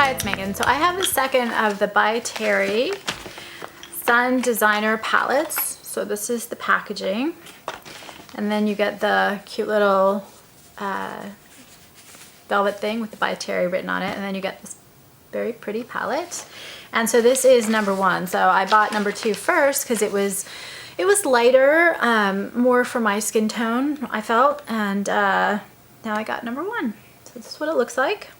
Hi, it's Megan. So I have the second of the by Terry Sun Designer palettes. So this is the packaging. And then you get the cute little velvet thing with the by Terry written on it. And then you get this very pretty palette. And so this is number one. So I bought number two first because it was lighter, more for my skin tone, I felt. And now I got number one. So this is what it looks like.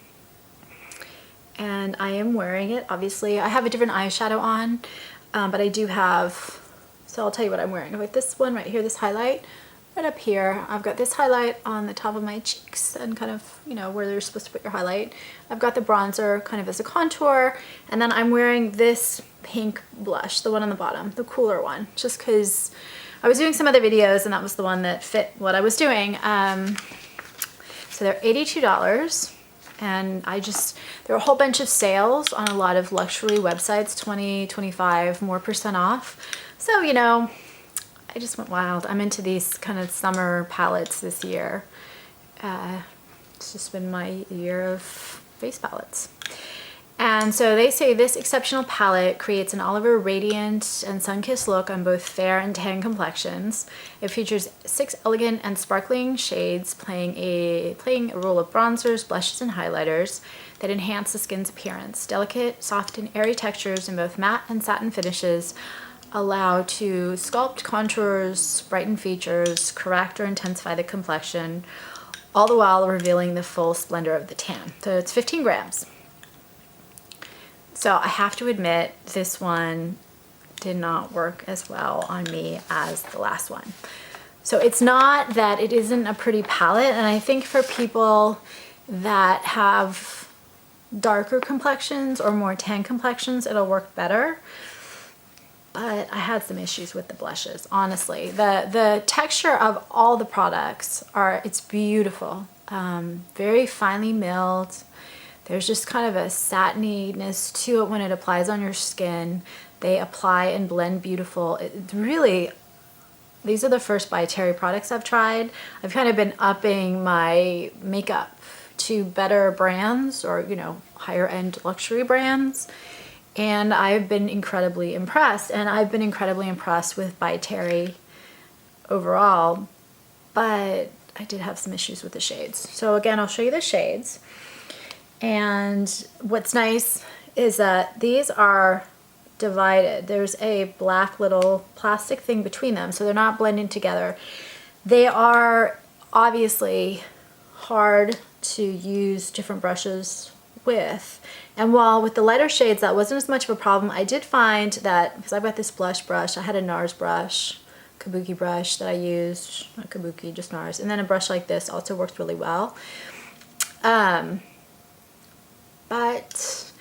And I am wearing it. Obviously, I have a different eyeshadow on, but I do have, so I'll tell you what I'm wearing. Like this one right here, this highlight, right up here. I've got this highlight on the top of my cheeks and kind of, you know, where you're supposed to put your highlight. I've got the bronzer kind of as a contour, and then I'm wearing this pink blush, the one on the bottom, the cooler one, just because I was doing some other videos and that was the one that fit what I was doing. So they're $82. And there are a whole bunch of sales on a lot of luxury websites, 20, 25 more % off. So, you know, I just went wild. I'm into these kind of summer palettes this year. It's just been my year of face palettes. And so they say this exceptional palette creates an olive radiant and sun-kissed look on both fair and tan complexions. It features 6 elegant and sparkling shades playing a role of bronzers, blushes, and highlighters that enhance the skin's appearance. Delicate, soft, and airy textures in both matte and satin finishes allow to sculpt contours, brighten features, correct or intensify the complexion, all the while revealing the full splendor of the tan. So it's 15 grams. So I have to admit, this one did not work as well on me as the last one. So it's not that it isn't a pretty palette, and I think for people that have darker complexions or more tan complexions, it'll work better. But I had some issues with the blushes, honestly. The texture of all the products it's beautiful. Very finely milled. There's just kind of a satininess to it when it applies on your skin. They apply and blend beautiful. These are the first by Terry products I've tried. I've kind of been upping my makeup to better brands or, you know, higher end luxury brands. And I've been incredibly impressed. And I've been incredibly impressed with by Terry overall. But I did have some issues with the shades. So again, I'll show you the shades. And what's nice is that these are divided. There's a black little plastic thing between them, so they're not blending together. They are obviously hard to use different brushes with. And while with the lighter shades that wasn't as much of a problem, I did find that, because I've got this blush brush, I had a NARS brush, kabuki brush that I used, not kabuki, just NARS, and then a brush like this also works really well. But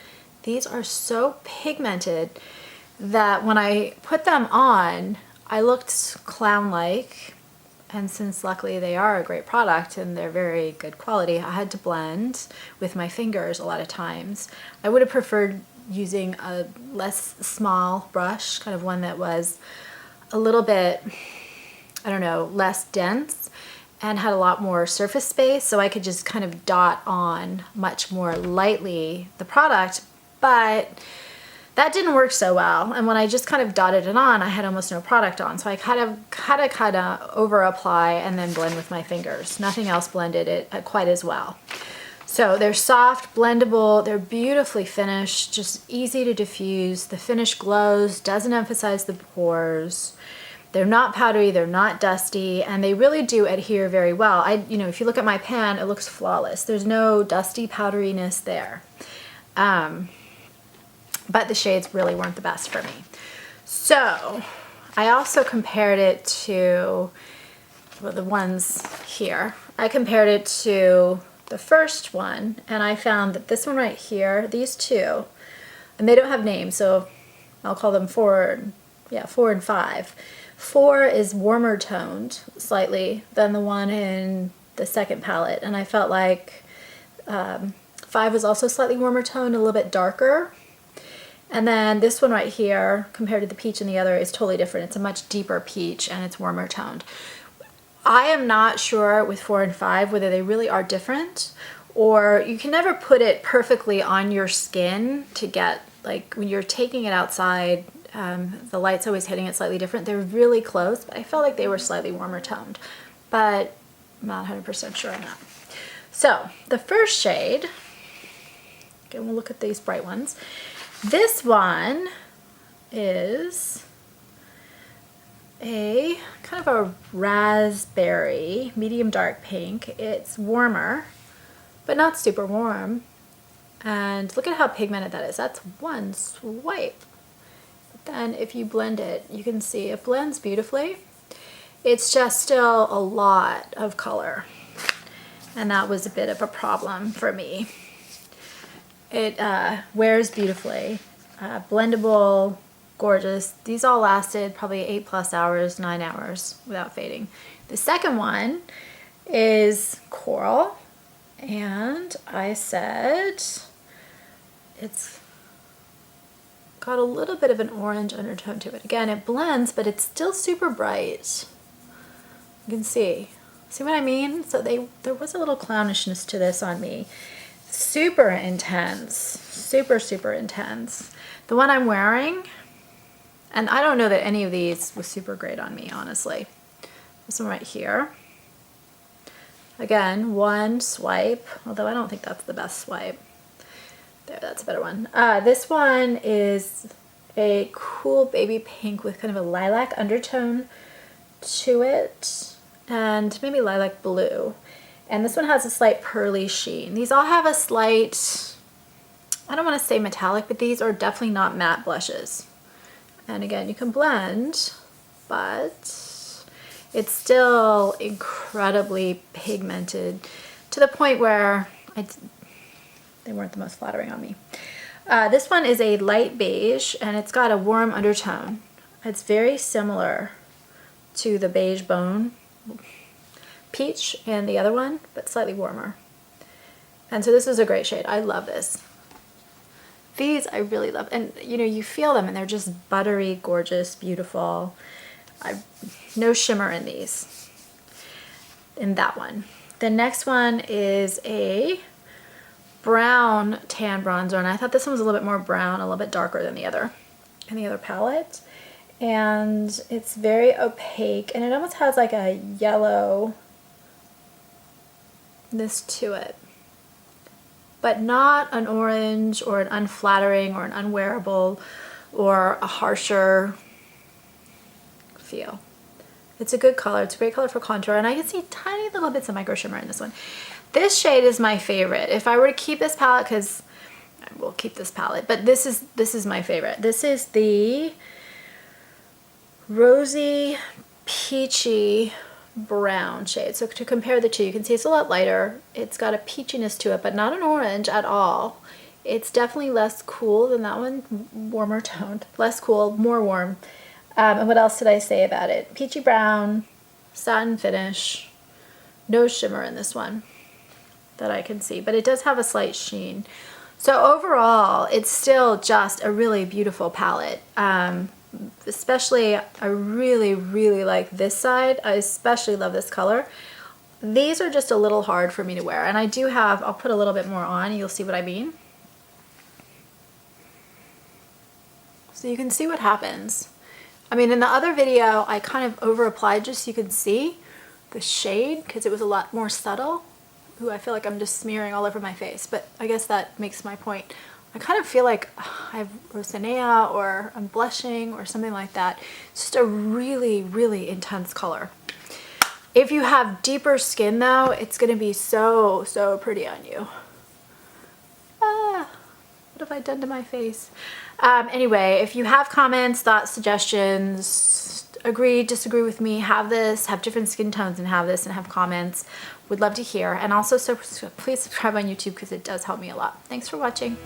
these are so pigmented that when I put them on, I looked clown-like. And since luckily they are a great product and they're very good quality, I had to blend with my fingers a lot of times. I would have preferred using a less small brush, kind of one that was a little bit, I don't know, less dense, and had a lot more surface space, so I could just kind of dot on much more lightly the product, but that didn't work so well. And when I just kind of dotted it on, I had almost no product on, so I kind of over apply and then blend with my fingers. Nothing else blended it quite as well. So they're soft, blendable, they're beautifully finished, just easy to diffuse. The finish glows, doesn't emphasize the pores. They're not powdery, they're not dusty, and they really do adhere very well. You know, if you look at my pan, it looks flawless. There's no dusty powderiness there. But the shades really weren't the best for me. So I also compared it to, well, the ones here. I compared it to the first one, and I found that this one right here, these two, and they don't have names, so I'll call them 4 and 5. 4 is warmer toned slightly than the one in the second palette, and I felt like 5 was also slightly warmer toned, a little bit darker. And then this one right here, compared to the peach and the other, is totally different. It's a much deeper peach and it's warmer toned. I am not sure with 4 and 5 whether they really are different or you can never put it perfectly on your skin to get, like when you're taking it outside, the light's always hitting it slightly different. They're really close, but I felt like they were slightly warmer toned, but I'm not 100% sure on that. So the first shade, okay, we'll look at these bright ones. This one is a kind of a raspberry, medium dark pink. It's warmer, but not super warm. And look at how pigmented that is. That's one swipe. But then if you blend it, you can see it blends beautifully. It's just still a lot of color. And that was a bit of a problem for me. It wears beautifully, blendable, gorgeous. These all lasted probably 8+ hours, 9 hours without fading. The second one is coral, and I said it's got a little bit of an orange undertone to it. Again, it blends, but it's still super bright. You can see what I mean? So there was a little clownishness to this on me. Super intense, super intense. The one I'm wearing, and I don't know that any of these was super great on me, honestly. This one right here. Again, one swipe, although I don't think that's the best swipe. There, that's a better one. This one is a cool baby pink with kind of a lilac undertone to it, and maybe lilac blue. And this one has a slight pearly sheen. These all have a slight, I don't want to say metallic, but these are definitely not matte blushes. And again, you can blend, but it's still incredibly pigmented to the point where they weren't the most flattering on me. This one is a light beige, and it's got a warm undertone. It's very similar to the beige bone peach and the other one, but slightly warmer. And so this is a great shade. I love this. These I really love, and you know, you feel them and they're just buttery, gorgeous, beautiful. No shimmer in these. In that one. The next one is a brown tan bronzer, and I thought this one was a little bit more brown, a little bit darker than the other in the other palette. And it's very opaque, and it almost has like a yellow this to it, but not an orange or an unflattering or an unwearable or a harsher feel. It's a good color. It's a great color for contour, and I can see tiny little bits of micro shimmer in this one. This shade is my favorite. If I were to keep this palette, because I will keep this palette, but this is my favorite. This is the Rosy Peachy brown shade. So to compare the two, you can see it's a lot lighter. It's got a peachiness to it, but not an orange at all. It's definitely less cool than that one, warmer toned. Less cool, more warm. And what else did I say about it? Peachy brown, satin finish, no shimmer in this one that I can see, but it does have a slight sheen. So overall, it's still just a really beautiful palette. Especially, I really like this side. I especially love this color. These are just a little hard for me to wear, and I do have, I'll put a little bit more on, you'll see what I mean. So you can see what happens. I mean, in the other video, I kind of over applied just so you could see the shade, because it was a lot more subtle. Ooh, I feel like I'm just smearing all over my face, but I guess that makes my point. I kind of feel like I have rosacea or I'm blushing or something like that. It's just a really intense color. If you have deeper skin though, it's gonna be so pretty on you. What have I done to my face? Anyway, if you have comments, thoughts, suggestions, agree, disagree with me, have different skin tones and have this, and have comments, would love to hear. And also, so please subscribe on YouTube because it does help me a lot. Thanks for watching.